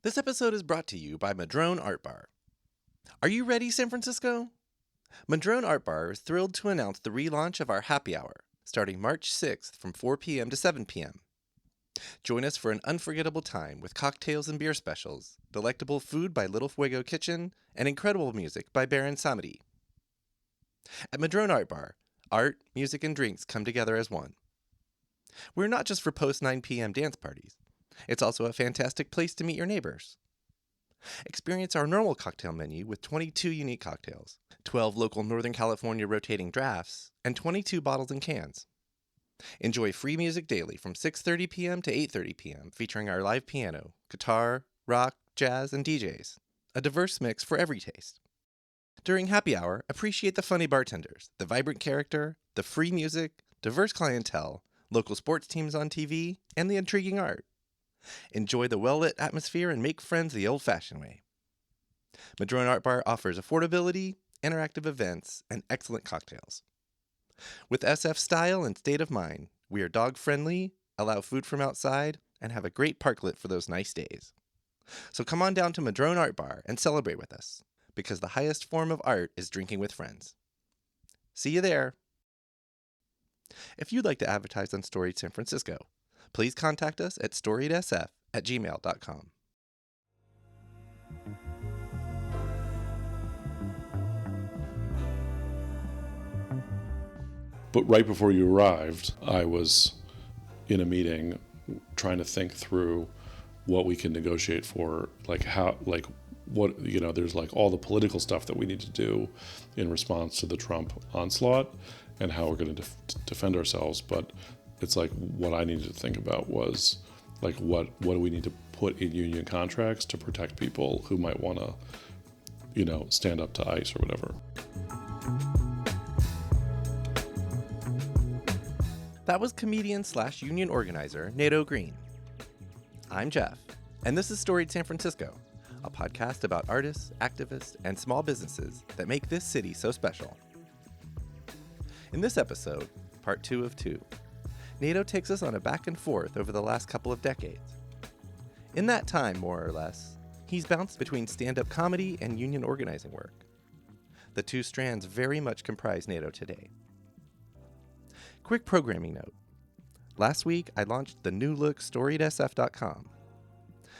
This episode is brought to you by Madrone Art Bar. Are you ready, San Francisco? Madrone Art Bar is thrilled to announce the relaunch of our happy hour, starting March 6th from 4 p.m. to 7 p.m. Join us for an unforgettable time with cocktails and beer specials, delectable food by Little Fuego Kitchen, and incredible music by Baron Samedi. At Madrone Art Bar, art, music, and drinks come together as one. We're not just for post-9 p.m. dance parties. It's also a fantastic place to meet your neighbors. Experience our normal cocktail menu with 22 unique cocktails, 12 local Northern California rotating drafts, and 22 bottles and cans. Enjoy free music daily from 6:30 p.m. to 8:30 p.m. featuring our live piano, guitar, rock, jazz, and DJs. A diverse mix for every taste. During happy hour, appreciate the funny bartenders, the vibrant character, the free music, diverse clientele, local sports teams on TV, and the intriguing art. Enjoy the well-lit atmosphere and make friends the old-fashioned way. Madrone Art Bar offers affordability, interactive events, and excellent cocktails. With SF style and state of mind, we are dog-friendly, allow food from outside, and have a great parklet for those nice days. So come on down to Madrone Art Bar and celebrate with us, because the highest form of art is drinking with friends. See you there! If you'd like to advertise on Storied San Francisco, please contact us at storiedsf@gmail.com. But right before you arrived, I was in a meeting trying to think through what we can negotiate for, like how, like what, you know, there's like all the political stuff that we need to do in response to the Trump onslaught and how we're going to defend ourselves. But it's like what I needed to think about was like what do we need to put in union contracts to protect people who might want to, you know, stand up to ICE or whatever. That was comedian/union organizer Nato Green. I'm Jeff, and this is Storied San Francisco, a podcast about artists, activists, and small businesses that make this city so special. In this episode, part 2 of 2, Nato takes us on a back and forth over the last couple of decades. In that time, more or less, he's bounced between stand-up comedy and union organizing work. The two strands very much comprise Nato today. Quick programming note. Last week, I launched the new look storiedsf.com.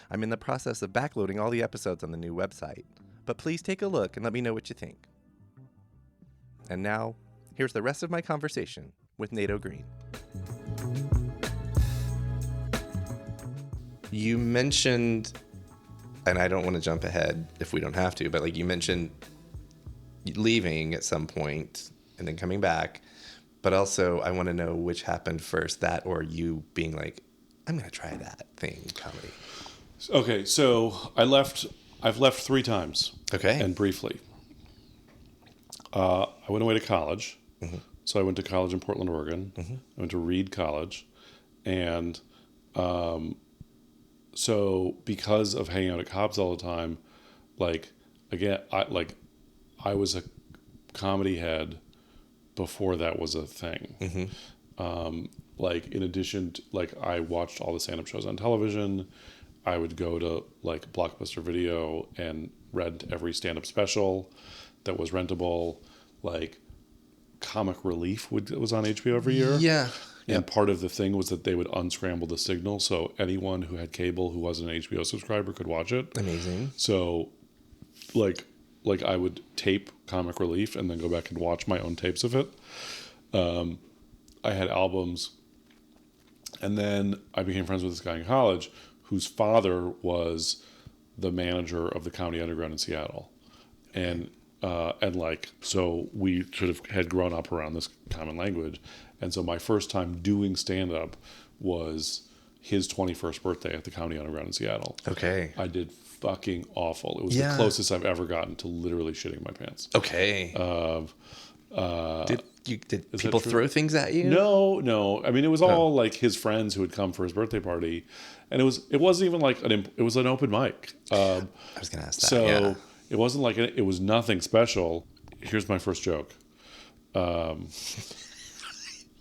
I'm in the process of backloading all the episodes on the new website, but please take a look and let me know what you think. And now, here's the rest of my conversation with Nato Green. You mentioned, and I don't want to jump ahead if we don't have to, but like you mentioned leaving at some point and then coming back. But also, I want to know which happened first, that or you being like, I'm going to try that thing, comedy. Okay, so I've left 3 times. Okay. And briefly. I went away to college. Mm-hmm. So I went to college in Portland, Oregon. Mm-hmm. I went to Reed College. And so because of hanging out at Cobb's all the time, like, again, I was a comedy head before that was a thing. Mm-hmm. Like, in addition to, like, I watched all the stand-up shows on television. I would go to, like, Blockbuster Video and rent every stand-up special that was rentable. Like, Comic Relief was on HBO every year. Yeah. And part of the thing was that they would unscramble the signal so anyone who had cable who wasn't an HBO subscriber could watch it. Amazing. So, like I would tape Comic Relief and then go back and watch my own tapes of it. I had albums. And then I became friends with this guy in college whose father was the manager of the Comedy Underground in Seattle. And like, so we sort of had grown up around this common language. And so my first time doing stand-up was his 21st birthday at the Comedy Underground in Seattle. Okay. I did fucking awful. It was the closest I've ever gotten to literally shitting my pants. Okay. Did people throw things at you? No. I mean, it was all like his friends who had come for his birthday party, and it wasn't even like it was an open mic. I was gonna ask that. So it wasn't like it was nothing special. Here's my first joke.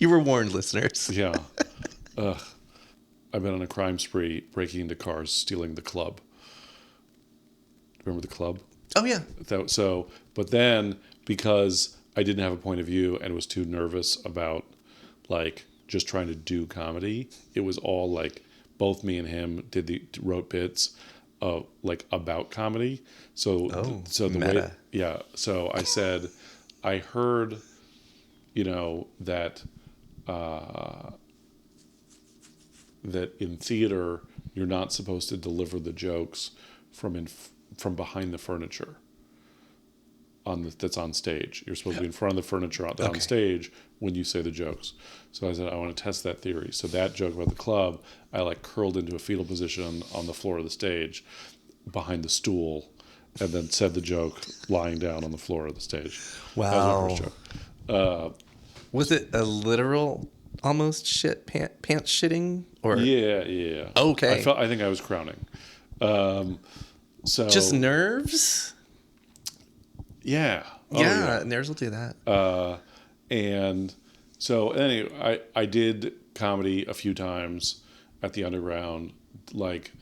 You were warned, listeners. Yeah. I've been on a crime spree, breaking into cars, stealing the club. remember the club? Oh, yeah. But then because I didn't have a point of view and was too nervous about like just trying to do comedy, it was all like both me and him wrote bits like about comedy. So the meta. way, so I said, I heard, that that in theater you're not supposed to deliver the jokes from behind the furniture that's on stage. You're supposed to be in front of the furniture on stage when you say the jokes. So I said, I want to test that theory. So that joke about the club, I like curled into a fetal position on the floor of the stage behind the stool and then said the joke lying down on the floor of the stage. Wow. That was my first joke. Was it a literal almost pants shitting? Or Yeah. Okay. I think I was crowning. So just nerves? Yeah. Yeah, nerves will do that. And so anyway, I did comedy a few times at the Underground, like,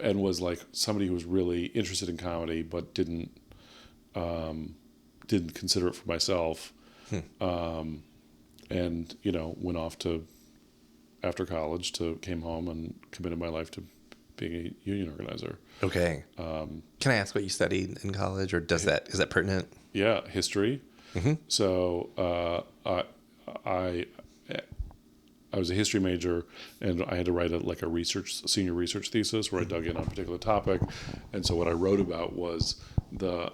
and was like somebody who was really interested in comedy, but didn't consider it for myself. And, went off after college came home and committed my life to being a union organizer. Okay. Can I ask what you studied in college, or is that pertinent? Yeah, history. Mm-hmm. So I was a history major, and I had to write a senior research thesis where I dug in on a particular topic. And so what I wrote about was the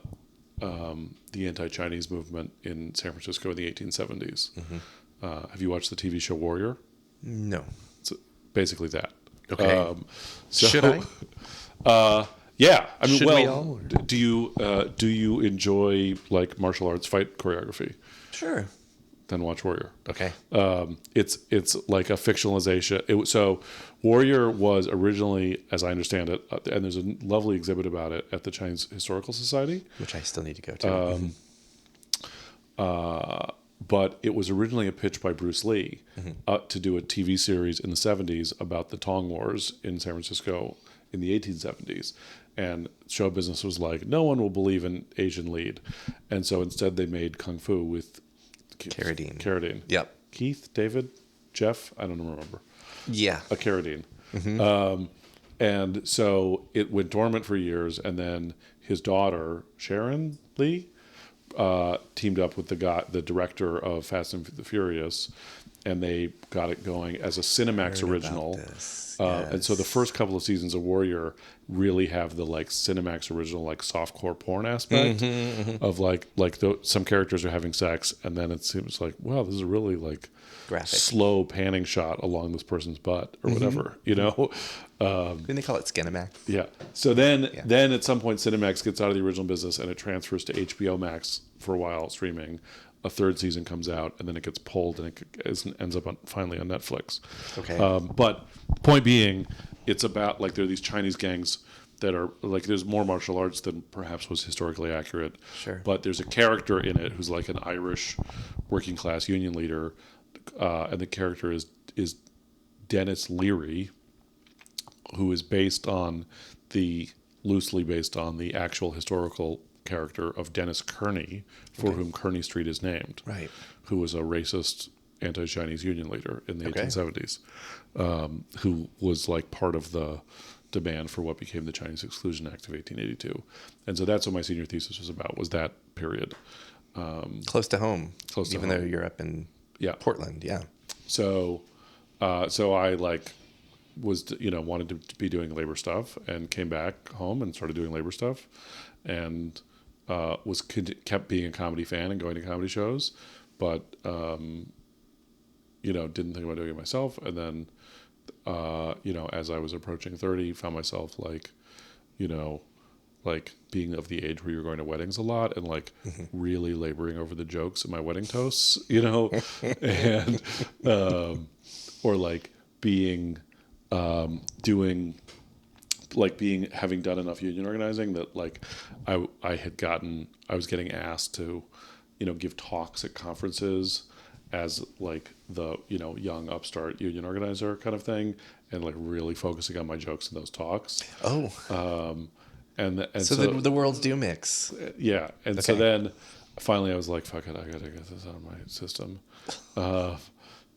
anti-Chinese movement in San Francisco in the 1870s. Mm-hmm. Have you watched the TV show Warrior? No. It's basically that. Okay. Should I? Yeah. I mean, Should we all? do you enjoy like martial arts fight choreography? Sure. Then watch Warrior. Okay. It's like a fictionalization. So Warrior was originally, as I understand it, and there's a lovely exhibit about it at the Chinese Historical Society, which I still need to go to. But it was originally a pitch by Bruce Lee to do a TV series in the 70s about the Tong Wars in San Francisco in the 1870s. And show business was like, no one will believe an Asian lead. And so instead they made Kung Fu with Carradine. Yep. Keith, David, Jeff, I don't remember. Yeah. A Carradine. Mm-hmm. And so it went dormant for years, and then his daughter, Sharon Lee, teamed up with the director of Fast and the Furious, and they got it going as a Cinemax original. Yes. And so the first couple of seasons of Warrior really have the like Cinemax original like softcore porn aspect of some characters are having sex, and then it seems like, wow, this is a really like graphic slow panning shot along this person's butt or whatever, Didn't they call it Skinemax? Yeah. So then at some point Cinemax gets out of the original business and it transfers to HBO Max for a while streaming. A third season comes out, and then it gets pulled, and it ends up finally on Netflix. Okay. But point being, it's about like there are these Chinese gangs that are like there's more martial arts than perhaps was historically accurate. Sure. But there's a character in it who's like an Irish working class union leader, and the character is Dennis Leary, who is loosely based on the actual historical character of Dennis Kearny, for whom Kearny Street is named, right? Who was a racist anti-Chinese union leader in the 1870s, who was like part of the demand for what became the Chinese Exclusion Act of 1882. And so that's what my senior thesis was about, was that period. Close to home. Even though you're up in Portland, yeah. So I like was, wanted to be doing labor stuff, and came back home and started doing labor stuff, and kept being a comedy fan and going to comedy shows, but didn't think about doing it myself. And then as I was approaching 30, found myself like being of the age where you're going to weddings a lot and like really laboring over the jokes in my wedding toasts, and or like being having done enough union organizing that like I was getting asked to, give talks at conferences as like the, young upstart union organizer kind of thing, and like really focusing on my jokes in those talks. and So the worlds do mix. yeah, and so Okay. then finally I was like, fuck it, I gotta get this out of my system.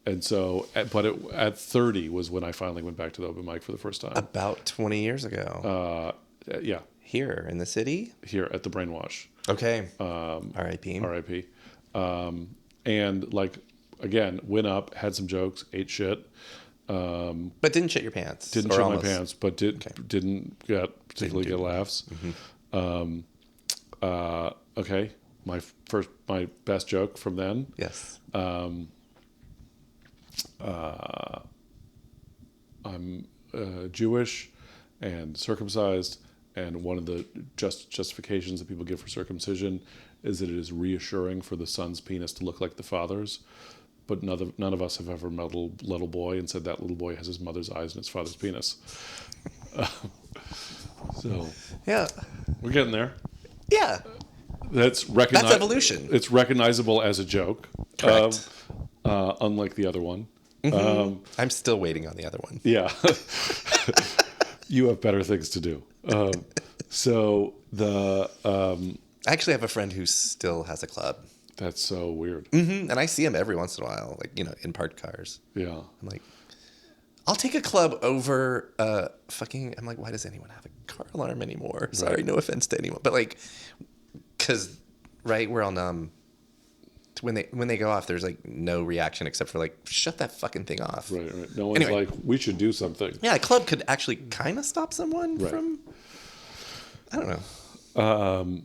And so, at 30 was when I finally went back to the open mic for the first time. About 20 years ago. Yeah, Here in the city? here at the BrainWash. Okay. R.I.P. R.I.P. And like, again, went up, had some jokes, ate shit. But didn't shit your pants. Didn't or shit almost. my pants, but didn't get particularly get laughs. Okay, my best joke from then. Yes. I'm Jewish and circumcised, and one of the justifications that people give for circumcision is that it is reassuring for the son's penis to look like the father's. But none of us have ever met a little boy and said that little boy has his mother's eyes and his father's penis. So Yeah. we're getting there. Yeah. That's evolution. It's recognizable as a joke. Correct. Unlike the other one. I'm still waiting on the other one. Yeah. You have better things to do. So the I actually have a friend who still has a club. that's so weird. And I see him every once in a while, like, in parked cars. Yeah. I'm like, I'll take a club over I'm like, why does anyone have a car alarm anymore? Sorry, no offense to anyone. But like, because, right, we're all numb. When they go off, there's like no reaction except for like, shut that fucking thing off. Right. No one's Anyway. like, we should do something. Yeah, a club could actually kind of stop someone from, I don't know.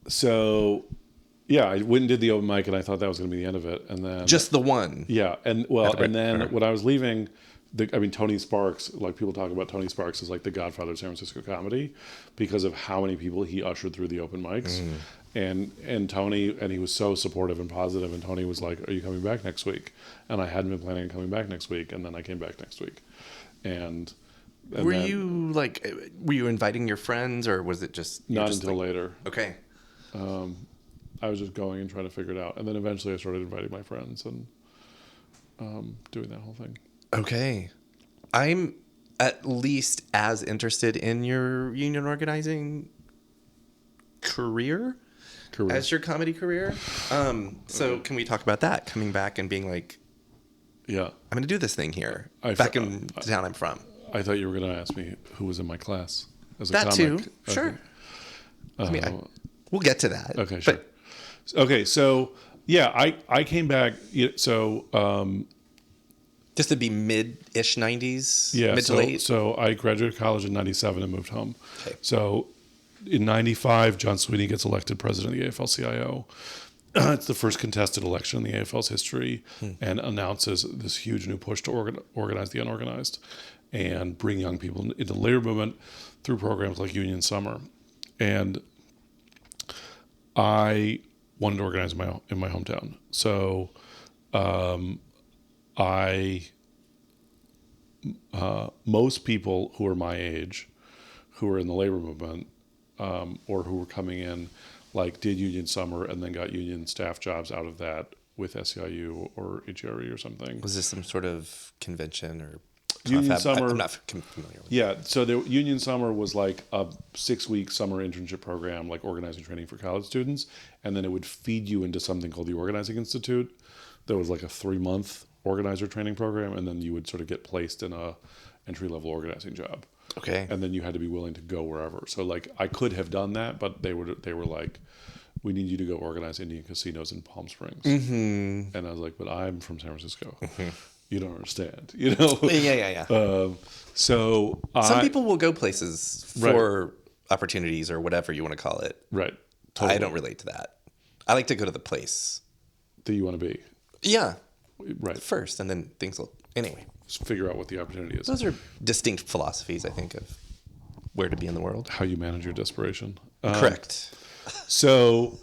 So, yeah, I went and did the open mic, and I thought that was going to be the end of it. And then Just the one. yeah, and then when I was leaving, Tony Sparks, like people talk about Tony Sparks as like the godfather of San Francisco comedy because of how many people he ushered through the open mics. And Tony, and he was so supportive and positive, and Tony was like, are you coming back next week? And I hadn't been planning on coming back next week, and then I came back next week. And Were you inviting your friends, or was it just... not until later. Okay. I was just going and trying to figure it out. And then eventually I started inviting my friends and doing that whole thing. Okay. I'm at least as interested in your union organizing career as your comedy career. So can we talk about that? Coming back and being like, Yeah. I'm going to do this thing here. Back in the town I'm from. I thought you were going to ask me who was in my class as a That comic. too. Okay. Sure. We'll get to that. Okay, sure. Okay, so yeah, I came back. So Just to be mid-ish 90s, yeah, mid to late. So I graduated college in '97 and moved home. Okay. So in '95, John Sweeney gets elected president of the AFL-CIO. It's the first contested election in the AFL's history, and announces this huge new push to organize the unorganized and bring young people into the labor movement through programs like Union Summer. And I wanted to organize in my hometown. So most people who are my age, who are in the labor movement, or who were coming in, like did Union Summer and then got union staff jobs out of that with SEIU or HRE or something. Was this some sort of convention or... Union Summer? I'm not familiar with Yeah, so the Union Summer was like a 6-week summer internship program, like organizing training for college students, and then it would feed you into something called the Organizing Institute. That was like a 3-month organizer training program, and then you would sort of get placed in a entry-level organizing job. Okay. And then you had to be willing to go wherever. So like I could have done that, but they were like, we need you to go organize Indian casinos in Palm Springs. Mm-hmm. And I was like, but I'm from San Francisco. Mm-hmm. You don't understand, Yeah. So some people will go places for opportunities or whatever you want to call it. Right. Totally. I don't relate to that. I like to go to the place that you want to be. Yeah. Right. First, and then things will... Anyway. Just figure out what the opportunity is. Those are distinct philosophies, I think, of where to be in the world. How you manage your desperation. Correct. So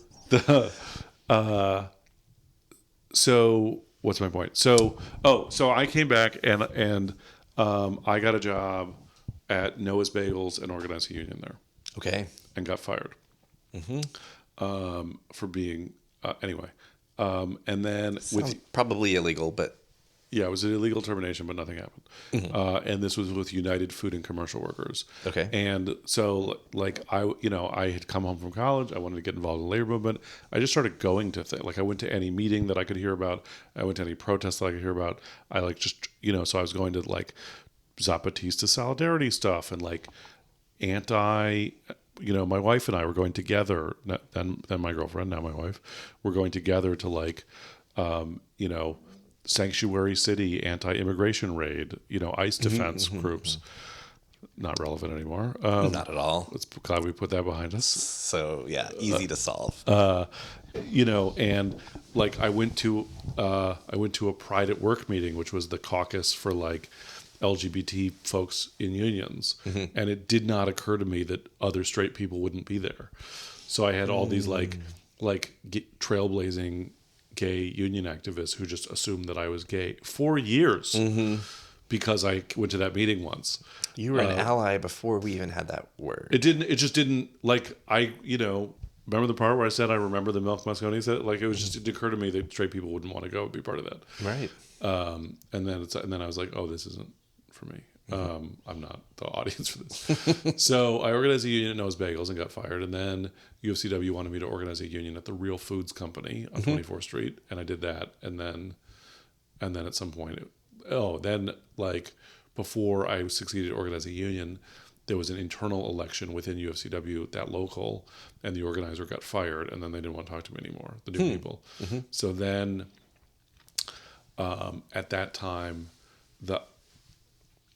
what's my point? So I came back and I got a job at Noah's Bagels and organized a union there. Okay. And got fired. For being anyway. And then Sounds probably illegal, but Yeah, it was an illegal termination, but nothing happened. And this was with United Food and Commercial Workers. Okay. And so, like, I had come home from college. I wanted to get involved in the labor movement. I just started going to things. Like, I went to any meeting that I could hear about. I went to any protest that I could hear about. I, like, just, so I was going to, like, Zapatista solidarity stuff and, like, my wife and I were going together, then my girlfriend, now my wife, were going together to, like, Sanctuary City anti-immigration raid, ICE defense groups. Not relevant anymore. Not at all. It's glad we put that behind us. So yeah, easy to solve. And like I went to a Pride at Work meeting, which was the caucus for like LGBT folks in unions, and it did not occur to me that other straight people wouldn't be there. So I had all these like trailblazing gay union activists who just assumed that I was gay for years because I went to that meeting once. You were an ally before we even had that word. It just didn't like remember the part where I said I remember the Milk Moscone said like it didn't occur to me that straight people wouldn't want to go and be part of that. Right. And then I was like, oh, this isn't for me. I'm not the audience for this. So I organized a union at Noah's Bagels and got fired. And then UFCW wanted me to organize a union at the Real Foods Company on 24th Street. And I did that. And then at some point, before I succeeded to organize a union, there was an internal election within UFCW, that local, and the organizer got fired. And then they didn't want to talk to me anymore, the new people. So then at that time, the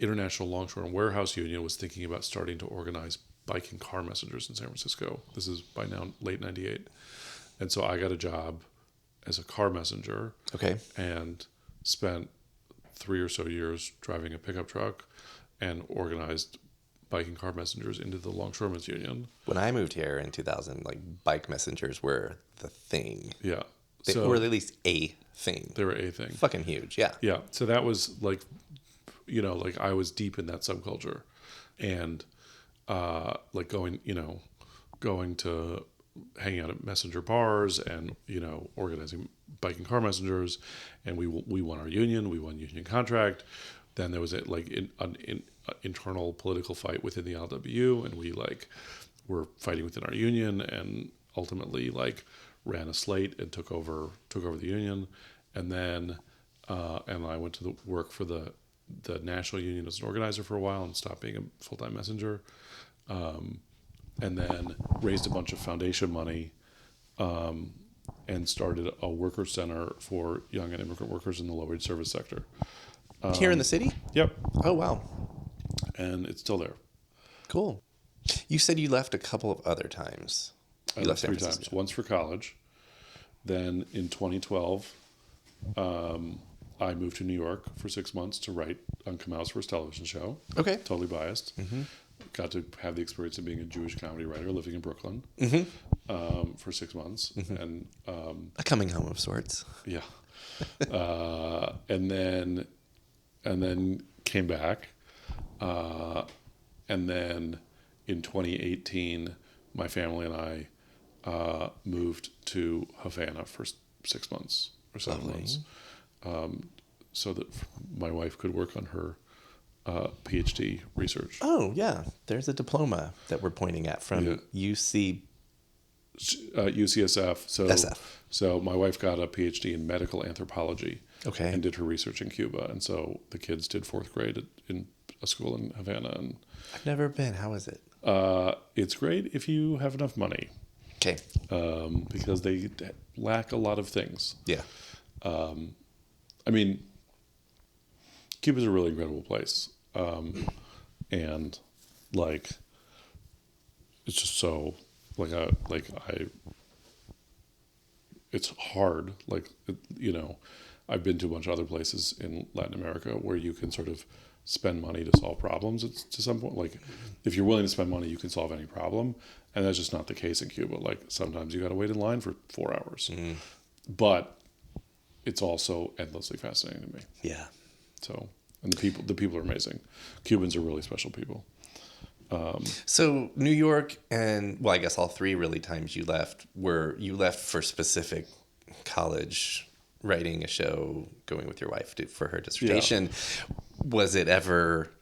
International Longshore and Warehouse Union was thinking about starting to organize bike and car messengers in San Francisco. This is by now late 98. And so I got a job as a car messenger. Okay. And spent 3 or so years driving a pickup truck and organized bike and car messengers into the Longshoremen's Union. When I moved here in 2000, like bike messengers were the thing. Yeah. They were at least a thing. They were a thing. Fucking huge. Yeah. Yeah. So that was like, I was deep in that subculture, and like going to hanging out at messenger bars and organizing bike and car messengers, and we won our union. We won union contract. Then there was an internal political fight within the LWU, and we were fighting within our union, and ultimately ran a slate and took over the union, and then and I went to work for the national union as an organizer for a while and stopped being a full-time messenger, and then raised a bunch of foundation money and started a worker center for young and immigrant workers in the low-wage service sector. Here in the city? Yep. Oh, wow. And it's still there. Cool. You said you left a couple of other times. I left 3 times. Once for college. Then in 2012, I moved to New York for 6 months to write on Kamau's first television show. Okay. Totally biased. Got to have the experience of being a Jewish comedy writer living in Brooklyn for 6 months. And a coming home of sorts. Yeah. And then came back. And then in 2018, my family and I moved to Havana for 6 months or 7 months. So that my wife could work on her PhD research. Oh, yeah. There's a diploma that we're pointing at from UCSF. So my wife got a PhD in medical anthropology. Okay. And did her research in Cuba. And so the kids did 4th grade in a school in Havana. And I've never been. How is it? It's great if you have enough money. Okay. Because they lack a lot of things. Yeah. I mean, Cuba's a really incredible place. And it's just so it's hard. I've been to a bunch of other places in Latin America where you can sort of spend money to solve problems. It's to some point, if you're willing to spend money, you can solve any problem. And that's just not the case in Cuba. Sometimes you got to wait in line for 4 hours, but it's also endlessly fascinating to me. Yeah. So, and the people are amazing. Cubans are really special people. So New York and, well, I guess all 3 really times you left for specific college writing a show, going with your wife for her dissertation. Was it ever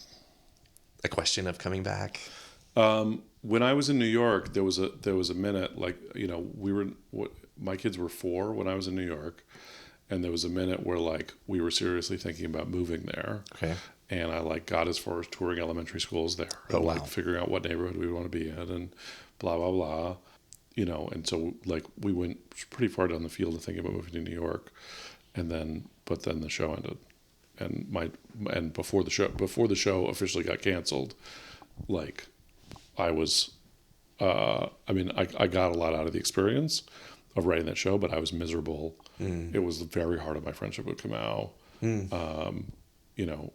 a question of coming back? When I was in New York, there was a minute, like, my kids were 4 when I was in New York, and there was a minute where like we were seriously thinking about moving there. Okay. And I like got as far as touring elementary schools there, and like figuring out what neighborhood we want to be in, and blah blah blah, And so like we went pretty far down the field of thinking about moving to New York, but then the show ended, and before the show officially got canceled, like I was, I got a lot out of the experience of writing that show, but I was miserable. It was very hard on my friendship with Kamau.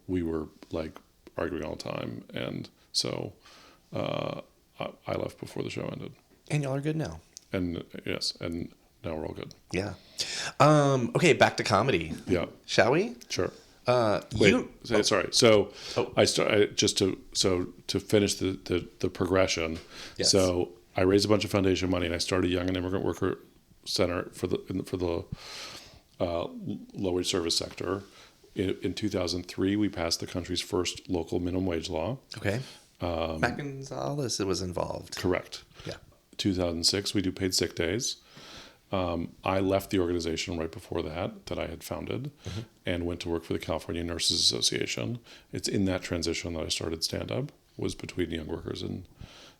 We were like arguing all the time. And so I left before the show ended. And y'all are good now. And yes, and now we're all good. Yeah. Okay, back to comedy. Yeah. Shall we? Sure. Sorry. So I to finish the progression. Yes. So I raised a bunch of foundation money and I started Young and Immigrant Worker Center for the low wage service sector. In 2003, we passed the country's first local minimum wage law. Okay. Mac Gonzalez was involved. Correct. Yeah. 2006, we do paid sick days. I left the organization right before that I had founded, and went to work for the California Nurses Association. It's in that transition that I started stand-up, was between Young Workers and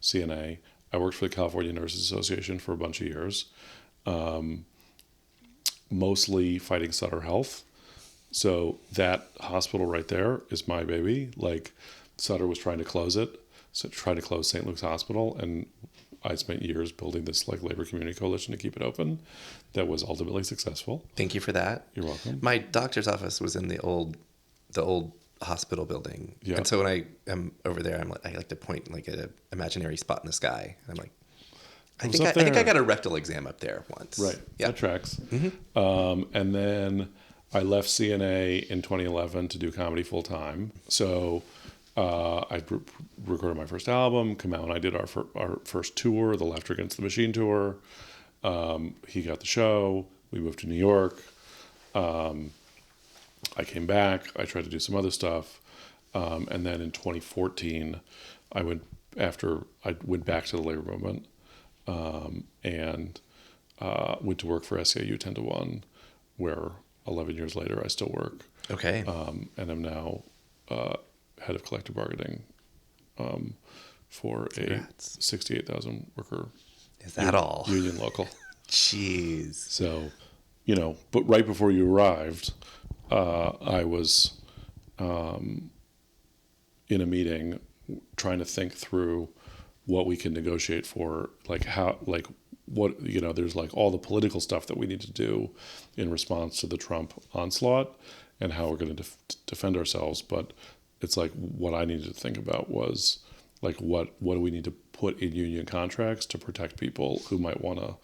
CNA. I worked for the California Nurses Association for a bunch of years, mostly fighting Sutter Health. So that hospital right there is my baby. Like Sutter was trying to close it, trying to close St. Luke's Hospital, and I spent years building this like labor community coalition to keep it open. That was ultimately successful. Thank you for that. You're welcome. My doctor's office was in the old hospital building. Yeah. And so when I am over there, I like to point like at an imaginary spot in the sky. I'm like, I think I got a rectal exam up there once. Right. Yeah. That tracks. And then I left CNA in 2011 to do comedy full time. So I recorded my first album. Kamau and I did our first tour, the Laughter Against the Machine tour. He got the show. We moved to New York. I came back. I tried to do some other stuff. And then in 2014, I went back to the labor movement and went to work for SEIU 10 to 1, where 11 years later I still work. Okay. And I'm now head of collective bargaining for Congrats. a 68,000 worker. Is that all? Union local. Jeez. So, but right before you arrived, I was in a meeting trying to think through what we can negotiate for, there's like all the political stuff that we need to do in response to the Trump onslaught and how we're going to defend ourselves. But it's like what I needed to think about was like what do we need to put in union contracts to protect people who might want to,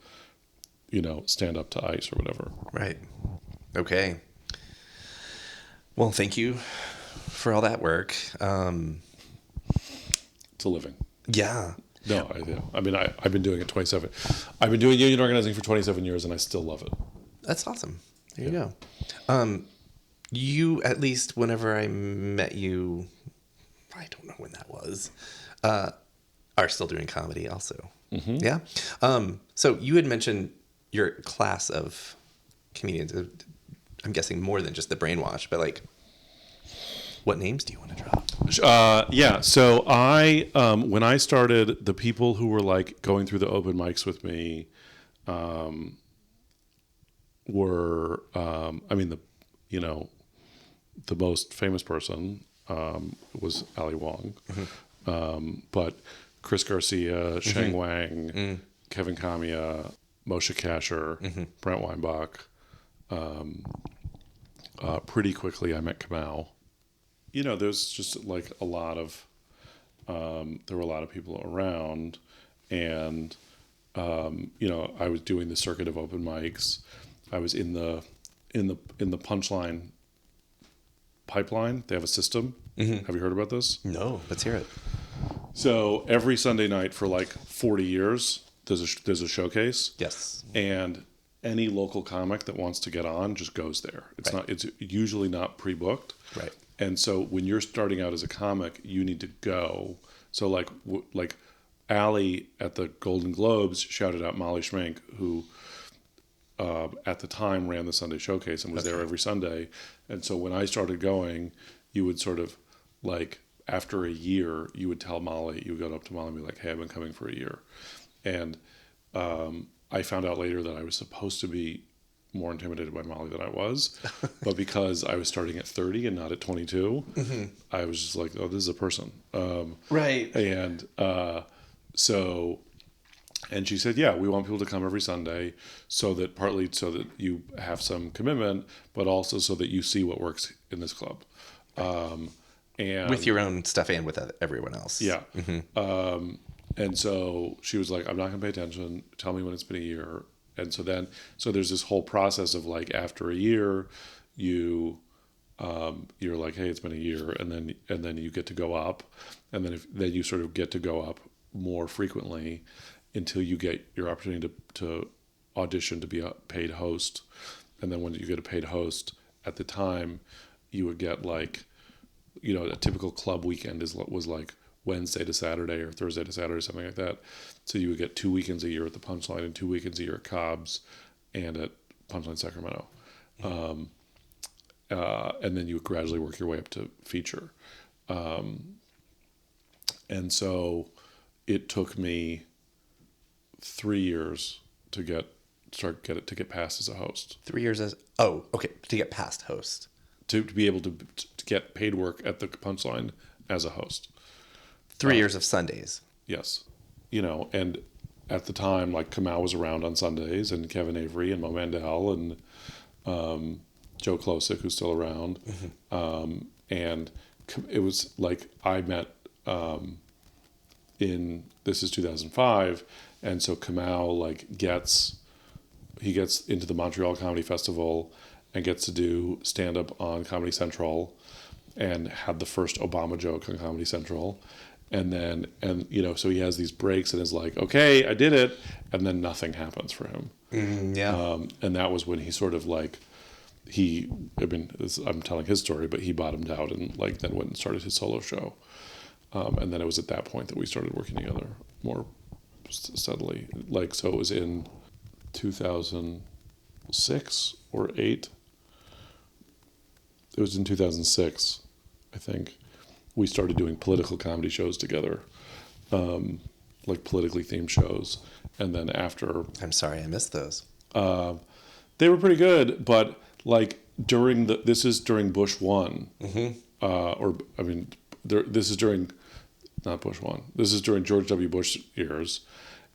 stand up to ICE or whatever. Right. Okay. Well, thank you for all that work. It's a living. Yeah. No, I've been doing it 27. I've been doing union organizing for 27 years, and I still love it. That's awesome. There you go. You, at least whenever I met you, I don't know when that was, are still doing comedy also. Mm-hmm. Yeah. So you had mentioned your class of comedians. I'm guessing more than just the BrainWash, but like, what names do you want to drop? Yeah. So when I started, the people who were like going through the open mics with me, were, the most famous person, was Ali Wong. Mm-hmm. But Chris Garcia, Sheng Wang, Kevin Kamiya, Moshe Kasher, Brent Weinbach. Pretty quickly I met Kamau. There's just like there were a lot of people around, and I was doing the circuit of open mics. I was in the punchline pipeline. They have a system. Mm-hmm. Have you heard about this? No, let's hear it. So every Sunday night for like 40 years, there's a showcase. Yes. And any local comic that wants to get on just goes there. It's usually not pre-booked. Right. And so when you're starting out as a comic, you need to go. So like Allie at the Golden Globes shouted out Molly Schmink, who at the time ran the Sunday Showcase and was there every Sunday. And so when I started going, you would sort of like, after a year, you would tell Molly, you would go up to Molly and be like, hey, I've been coming for a year. And I found out later that I was supposed to be more intimidated by Molly than I was. But because I was starting at 30 and not at 22, I was just like, oh, this is a person. Right. And and she said, yeah, we want people to come every Sunday partly so that you have some commitment, but also so that you see what works in this club. And with your own stuff and with everyone else. Yeah. And so she was like, I'm not going to pay attention. Tell me when it's been a year. And so there's this whole process of like, after a year, you're like, hey, it's been a year. And then you get to go up. And then you sort of get to go up more frequently until you get your opportunity to audition to be a paid host. And then when you get a paid host, at the time, you would get like, a typical club weekend was like Wednesday to Saturday or Thursday to Saturday, something like that. So you would get 2 weekends a year at the Punchline and 2 weekends a year at Cobb's and at Punchline Sacramento. And then you would gradually work your way up to feature. And so it took me 3 years to get passed as a host. 3 years to get past host. To be able to get paid work at the Punchline as a host. 3 years of Sundays. Yes. And at the time, like Kamau was around on Sundays and Kevin Avery and Mo Mandel and Joe Klosick, who's still around. And it was like I met this is 2005. And so Kamau gets into the Montreal Comedy Festival and gets to do stand-up on Comedy Central and had the first Obama joke on Comedy Central. And so he has these breaks and is like, okay, I did it. And then nothing happens for him. And that was when he sort of like, I'm telling his story, but he bottomed out and then went and started his solo show. And then it was at that point that we started working together more steadily. So it was in 2006 or 8. It was in 2006, I think. We started doing political comedy shows together, politically themed shows. And then after... I'm sorry, I missed those. They were pretty good, but this is during Bush 1. This is during... Not Bush 1. This is during George W. Bush years.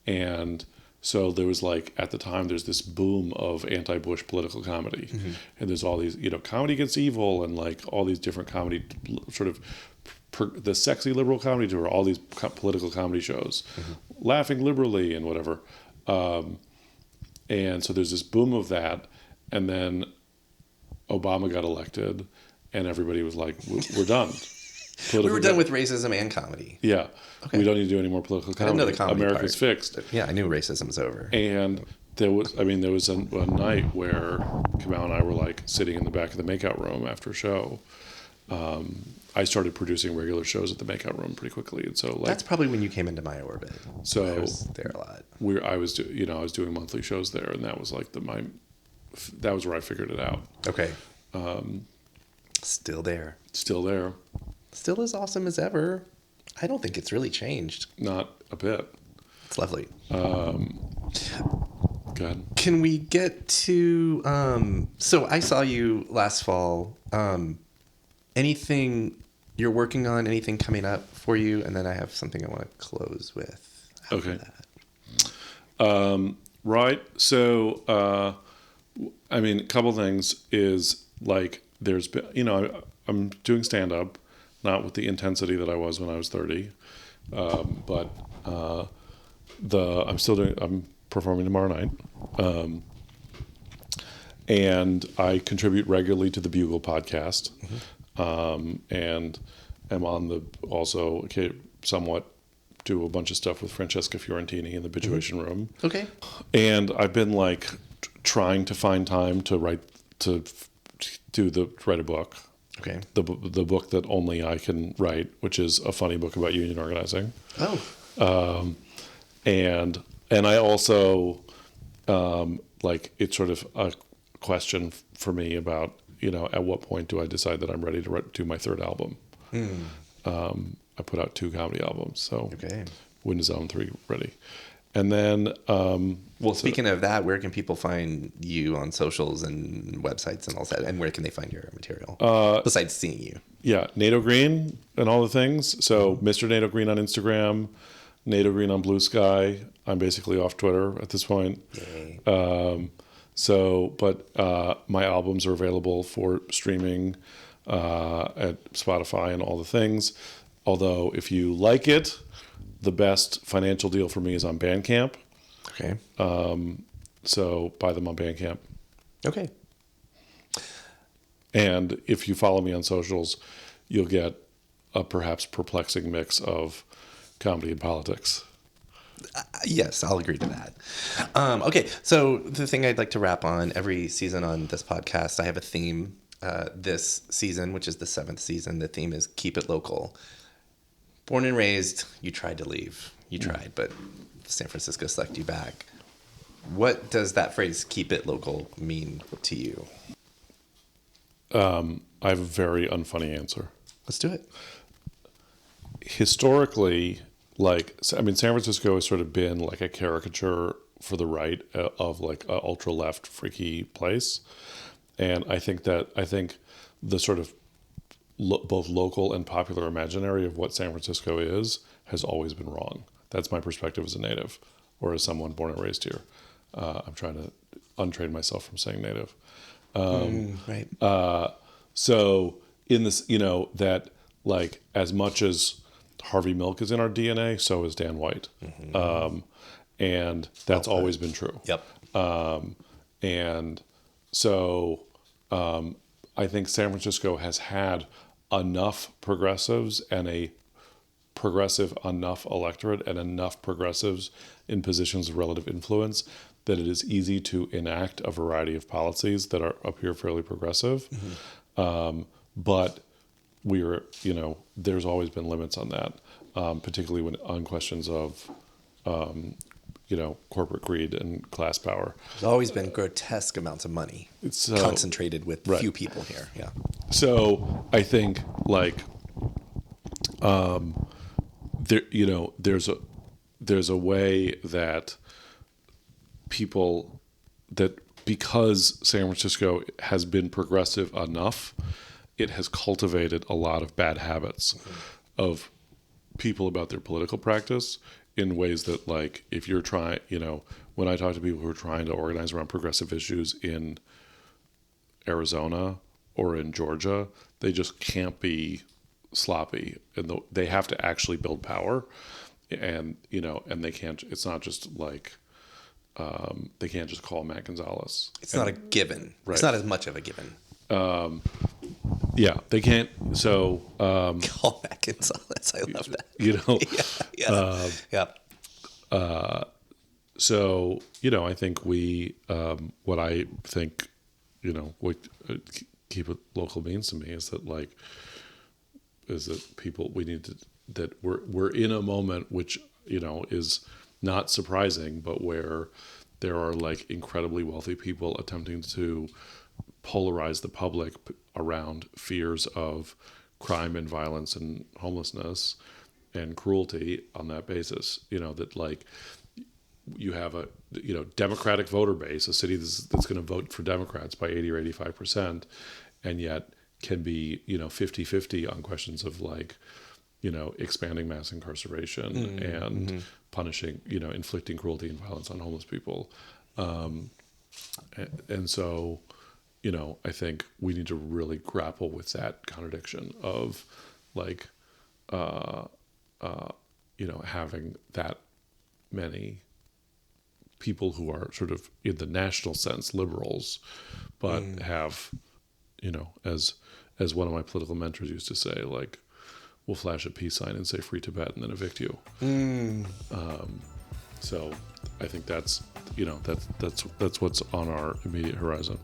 And so there was at the time, there's this boom of anti-Bush political comedy. And there's all these, comedy against evil and all these different comedy sort of... the sexy liberal comedy tour, all these political comedy shows, laughing liberally and whatever. And so there's this boom of that. And then Obama got elected and everybody was like, we're done. We were done with racism and comedy. Yeah. Okay. We don't need to do any more political comedy. I didn't know the comedy America's part. Fixed. Yeah, I knew racism was over. And there was a night where Kamau and I were sitting in the back of the makeout room after a show. I started producing regular shows at the makeout room pretty quickly, and so that's probably when you came into my orbit. So I was there a lot. I was doing monthly shows there, and that was that was where I figured it out. Okay. Still there. Still as awesome as ever. I don't think it's really changed. Not a bit. It's lovely. Go ahead. Can we get to? So I saw you last fall. Anything you're working on? Anything coming up for you? And then I have something I want to close with. Okay. That. Right. So, a couple things is there's been, I'm doing stand up, not with the intensity that I was when I was 30, but I'm performing tomorrow night. And I contribute regularly to the Bugle podcast. And am on somewhat do a bunch of stuff with Francesca Fiorentini in the Bitchuation Room. Okay. And I've been trying to find time to write a book. Okay. The book that only I can write, which is a funny book about union organizing. Oh. And I also like it's sort of a question for me about, you know, at what point do I decide that I'm ready to do my third album? I put out 2 comedy albums, so Okay. Wind is Album 3 ready. And then Well, speaking of that, where can people find you on socials and websites and all that? And where can they find your material besides seeing you? yeah, Nato Green and all the things. So Mr. Nato Green on Instagram, Nato Green on Blue Sky. I'm basically off Twitter at this point. Yay. But my albums are available for streaming at Spotify and all the things. Although if you like it, the best financial deal for me is on Bandcamp. Okay. So buy them on Bandcamp. Okay. And if you follow me on socials, you'll get a perhaps perplexing mix of comedy and politics. Yes, I'll agree to that. Okay, so the thing I'd like to wrap on every season on this podcast, I have a theme. This season, which is the 7th season, the theme is keep it local. Born and raised, you tried to leave. You tried, but San Francisco sucked you back. What does that phrase, keep it local, mean to you? I have a very unfunny answer. Let's do it. Historically, San Francisco has sort of been like a caricature for the right of like an ultra left freaky place. And I think the sort of both local and popular imaginary of what San Francisco is has always been wrong. That's my perspective as a native or as someone born and raised here. I'm trying to untrain myself from saying native. Right. So in this, you know, that like as much as Harvey Milk is in our DNA, so is Dan White. And that's always been true. Yep. And so I think San Francisco has had enough progressives and a progressive enough electorate and enough progressives in positions of relative influence that it is easy to enact a variety of policies that are appear fairly progressive. But there's always been limits on that, particularly when on questions of corporate greed and class power. There's always been grotesque amounts of money concentrated with few people here. Yeah. So I think there's a way that people that because San Francisco has been progressive enough, it has cultivated a lot of bad habits of people about their political practice in ways that, like, if you're trying, when I talk to people who are trying to organize around progressive issues in Arizona or in Georgia, they just can't be sloppy, and they have to actually build power, and they can't. It's not just like they can't just call Matt Gonzalez. It's not a given. Right. It's not as much of a given. Yeah, they can't. So Call Matt Gonzalez. I love that. Yeah. So I think what I think what keep it local means to me is that people we need to that we're in a moment which is not surprising, but where there are like incredibly wealthy people attempting to polarize the public around fears of crime and violence and homelessness and cruelty on that basis. That like you have a Democratic voter base, a city that's going to vote for Democrats by 80 or 85%, and yet can be 50-50 on questions of like expanding mass incarceration and punishing inflicting cruelty and violence on homeless people, and so I think we need to really grapple with that contradiction of like having that many people who are sort of in the national sense liberals, but have as one of my political mentors used to say, like, we'll flash a peace sign and say free Tibet and then evict you. So I think that's what's on our immediate horizon.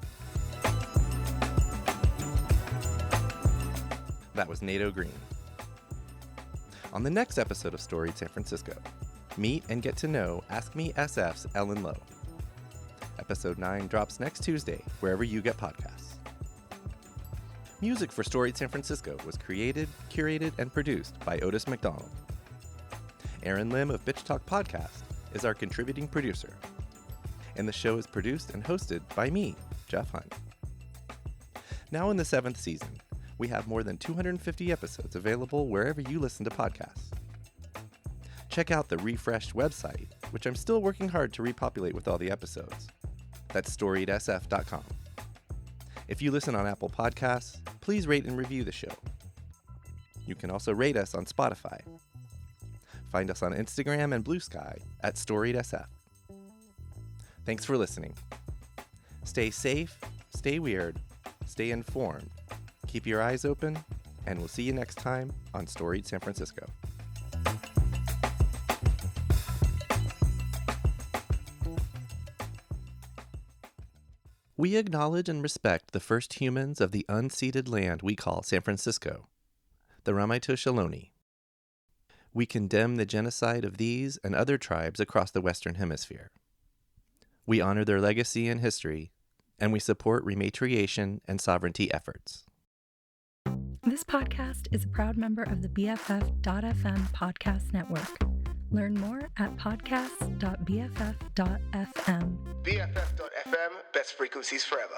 That was Nato Green. On the next episode of Storied San Francisco, meet and get to know Ask Me SF's Ellen Lowe. Episode 9 drops next Tuesday, wherever you get podcasts. Music for Storied San Francisco was created, curated, and produced by Otis McDonald. Aaron Lim of Bitch Talk Podcast is our contributing producer. And the show is produced and hosted by me, Jeff Hunt. Now in the 7th season, we have more than 250 episodes available wherever you listen to podcasts. Check out the refreshed website, which I'm still working hard to repopulate with all the episodes. That's storiedsf.com. If you listen on Apple Podcasts, please rate and review the show. You can also rate us on Spotify. Find us on Instagram and Blue Sky at storiedsf. Thanks for listening. Stay safe, stay weird, stay informed, keep your eyes open, and we'll see you next time on Storied San Francisco. We acknowledge and respect the first humans of the unceded land we call San Francisco, the Ramaytush Ohlone. We condemn the genocide of these and other tribes across the Western Hemisphere. We honor their legacy and history, and we support rematriation and sovereignty efforts. This podcast is a proud member of the BFF.FM podcast network. Learn more at podcast.bff.fm. BFF.FM, best frequencies forever.